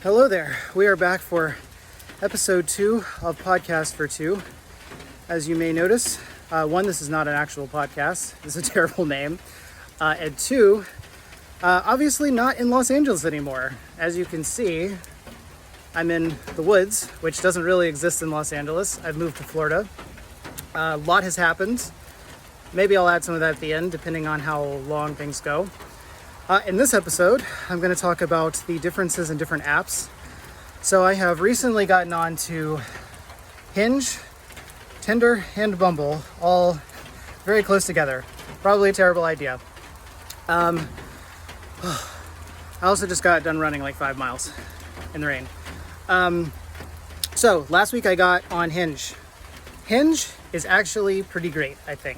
Hello there. We are back for episode 2 of Podcast for Two. As you may notice, one, this is not an actual podcast. This is a terrible name. And two, obviously not in Los Angeles anymore. As you can see, I'm in the woods, which doesn't really exist in Los Angeles. I've moved to Florida. A lot has happened. Maybe I'll add some of that at the end, depending on how long things go. In this episode, I'm going to talk about the differences in different apps. So I have recently gotten on to Hinge, Tinder, and Bumble, all very close together. Probably a terrible idea. I also just got done running like 5 miles in the rain. So last week I got on Hinge. Hinge is actually pretty great, I think.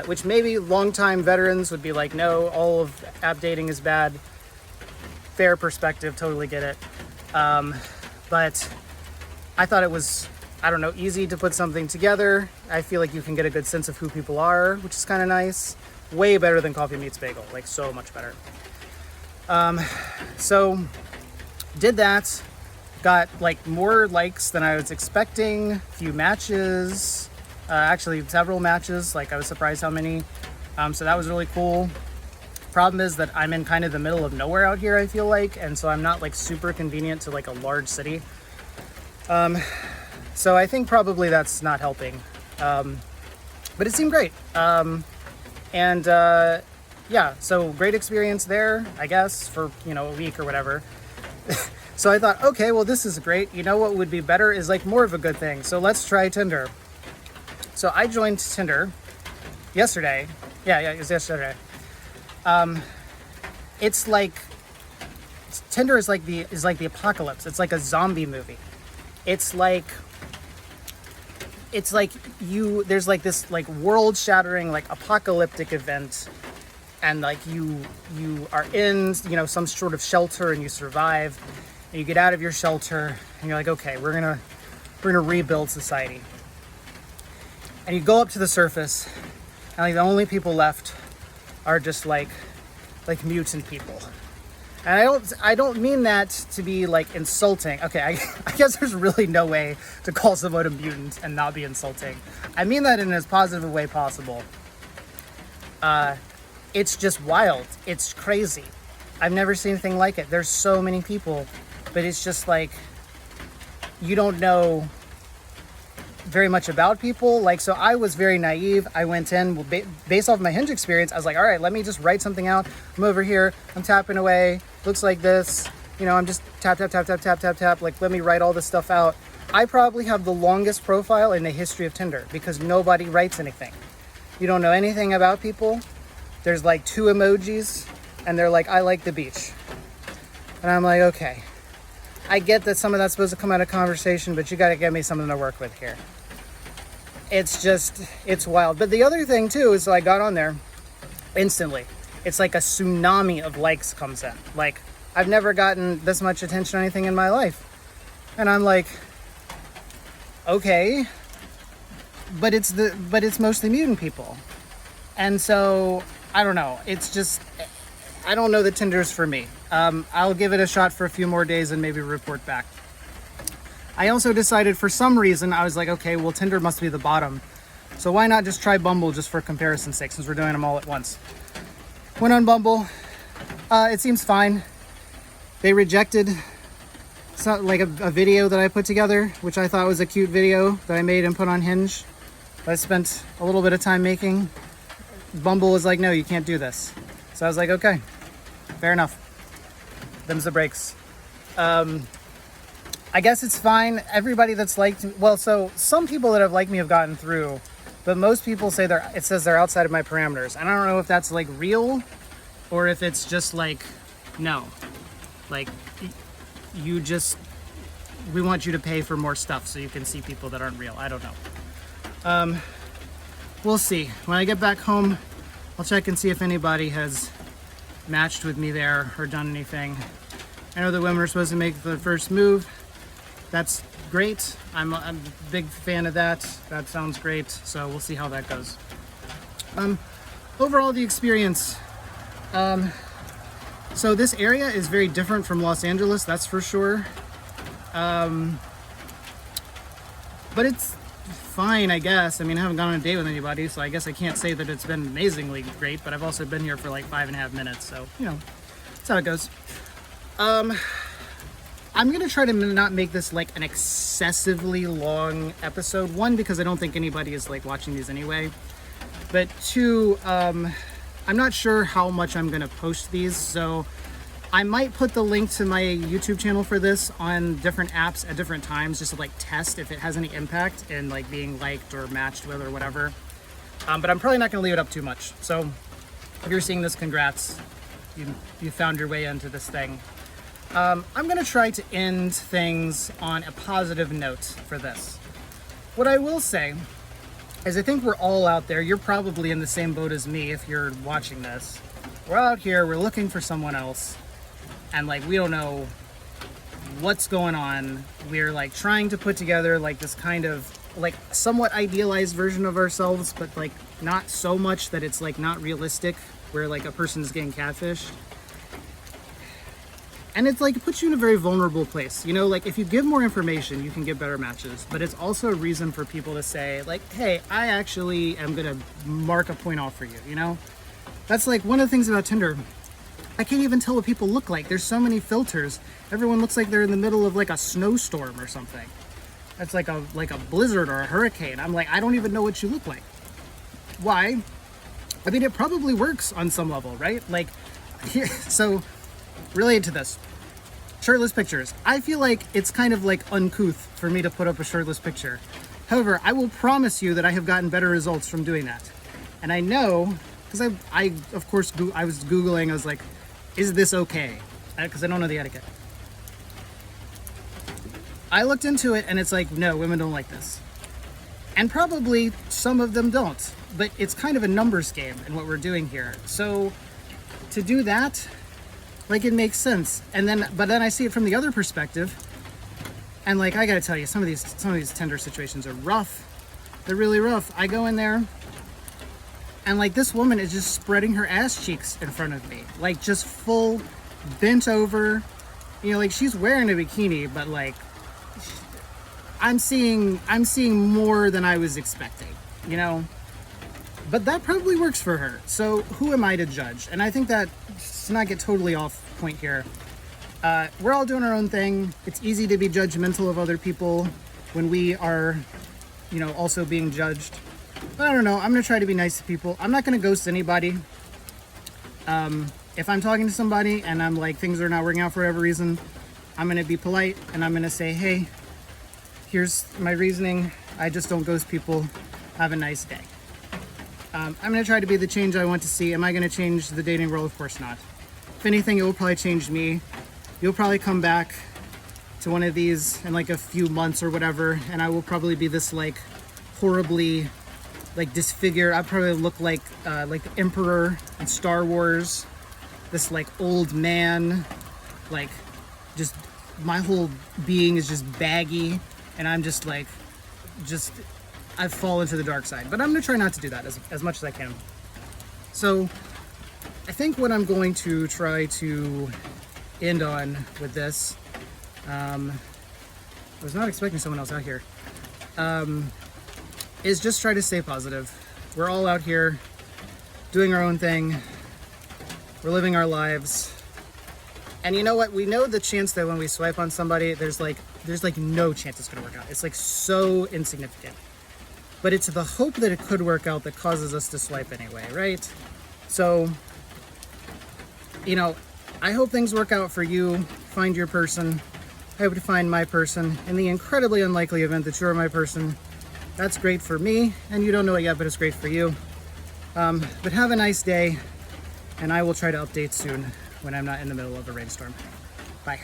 Which maybe longtime veterans would be like, no, all of app dating is bad. Fair perspective, totally get it. But I thought it was, easy to put something together. I feel like you can get a good sense of who people are, which is kind of nice. Way better than Coffee Meets Bagel, like so much better. So did that, got like more likes than I was expecting, few matches. Actually, several matches, like I was surprised how many. So that was really cool. Problem is that I'm in kind of the middle of nowhere out here, I feel like. And so I'm not like super convenient to like a large city. So I think probably that's not helping. But it seemed great. Yeah, so great experience there, I guess, for, a week or whatever. So I thought, okay, well, this is great. You know what would be better is like more of a good thing. So let's try Tinder. So I joined Tinder yesterday. Yeah, it was yesterday. It's like Tinder is like the apocalypse. It's like a zombie movie. It's like there's like this like world-shattering like apocalyptic event, and like you are in some sort of shelter and you survive, and you get out of your shelter and you're like, okay, we're gonna rebuild society. And you go up to the surface, and like the only people left are just like mutant people. And I don't mean that to be like insulting. Okay, I guess there's really no way to call someone a mutant and not be insulting. I mean that in as positive a way possible. It's just wild. It's crazy. I've never seen anything like it. There's so many people, but it's just like you don't know very much about people. Like, so I was very naive. I went in based off my Hinge experience. I was like, all right, let me just write something out. I'm over here, I'm tapping away, looks like this, I'm just tap. Like, let me write all this stuff out. I probably have the longest profile in the history of Tinder because nobody writes anything. You don't know anything about people. There's like 2 emojis and they're like, I like the beach. And I'm like, okay, I get that some of that's supposed to come out of conversation, but you got to give me something to work with here. It's wild. But the other thing too is, so I got on there instantly. It's like a tsunami of likes comes in. Like, I've never gotten this much attention on anything in my life. And I'm like, okay, but it's mostly mutant people. And so, I don't know. I don't know that Tinder's for me. I'll give it a shot for a few more days and maybe report back. I also decided for some reason, I was like, okay, well, Tinder must be the bottom. So why not just try Bumble just for comparison's sake, since we're doing them all at once. Went on Bumble. It seems fine. They rejected like a video that I put together, which I thought was a cute video that I made and put on Hinge. That I spent a little bit of time making. Bumble was like, no, you can't do this. So I was like, okay, fair enough. Them's the breaks. I guess it's fine. Everybody that's liked, so some people that have liked me have gotten through, but most people say it says they're outside of my parameters. And I don't know if that's like real or if it's just like, no, like we want you to pay for more stuff so you can see people that aren't real. I don't know. We'll see. When I get back home, I'll check and see if anybody has matched with me there or done anything. I know the women are supposed to make the first move. That's great. I'm a big fan of that. That sounds great. So we'll see how that goes. Overall, the experience, So this area is very different from Los Angeles, that's for sure. But it's fine, I guess. I mean, I haven't gone on a date with anybody, so I guess I can't say that it's been amazingly great, but I've also been here for like 5.5 minutes, so, you know, that's how it goes. I'm gonna try to not make this like an excessively long episode. One, because I don't think anybody is like watching these anyway. But two, I'm not sure how much I'm gonna post these, so I might put the link to my YouTube channel for this on different apps at different times, just to like test if it has any impact in like being liked or matched with or whatever. But I'm probably not gonna leave it up too much. So if you're seeing this, congrats. You found your way into this thing. I'm gonna try to end things on a positive note for this. What I will say is I think we're all out there. You're probably in the same boat as me if you're watching this. We're out here, we're looking for someone else, and like we don't know what's going on. We're like trying to put together like this kind of like somewhat idealized version of ourselves, but like not so much that it's like not realistic, where like a person's getting catfished. And it's like, it puts you in a very vulnerable place. You know, like if you give more information, you can get better matches. But it's also a reason for people to say like, hey, I actually am gonna mark a point off for you, you know? That's like one of the things about Tinder. I can't even tell what people look like. There's so many filters. Everyone looks like they're in the middle of like a snowstorm or something. That's like a blizzard or a hurricane. I'm like, I don't even know what you look like. Why? I mean, it probably works on some level, right? Like, here, so related to this, shirtless pictures. I feel like it's kind of like uncouth for me to put up a shirtless picture. However, I will promise you that I have gotten better results from doing that. And I know, because I of course, I was Googling, I was like, is this okay? Because I don't know the etiquette. I looked into it and it's like, no, women don't like this. And probably some of them don't, but it's kind of a numbers game in what we're doing here. So to do that, like it makes sense. But then I see it from the other perspective. And like, I gotta tell you, some of these Tinder situations are rough. They're really rough. I go in there and like this woman is just spreading her ass cheeks in front of me. Like just full bent over, you know, like she's wearing a bikini, but like I'm seeing more than I was expecting, you know? But that probably works for her. So who am I to judge? And I think that, to not get totally off point here, we're all doing our own thing. It's easy to be judgmental of other people when we are, you know, also being judged. But I don't know, I'm gonna try to be nice to people. I'm not gonna ghost anybody. If I'm talking to somebody and I'm like, things are not working out for whatever reason, I'm gonna be polite and I'm gonna say, hey, here's my reasoning. I just don't ghost people. Have a nice day. I'm gonna try to be the change I want to see. Am I gonna change the dating world? Of course not. If anything, it will probably change me. You'll probably come back to one of these in like a few months or whatever, and I will probably be this like horribly like disfigured. I probably look like the Emperor in Star Wars. This like old man, like just my whole being is just baggy, and I'm just like, I fall into the dark side. But I'm gonna try not to do that as much as I can. So I think what I'm going to try to end on with this, I was not expecting someone else out here, is just try to stay positive. We're all out here doing our own thing. We're living our lives. And you know what? We know the chance that when we swipe on somebody, there's like no chance it's gonna work out. It's like so insignificant. But it's the hope that it could work out that causes us to swipe anyway, right? So, you know, I hope things work out for you. Find your person. I hope to find my person. In the incredibly unlikely event that you're my person, that's great for me. And you don't know it yet, but it's great for you. But have a nice day. And I will try to update soon when I'm not in the middle of a rainstorm. Bye.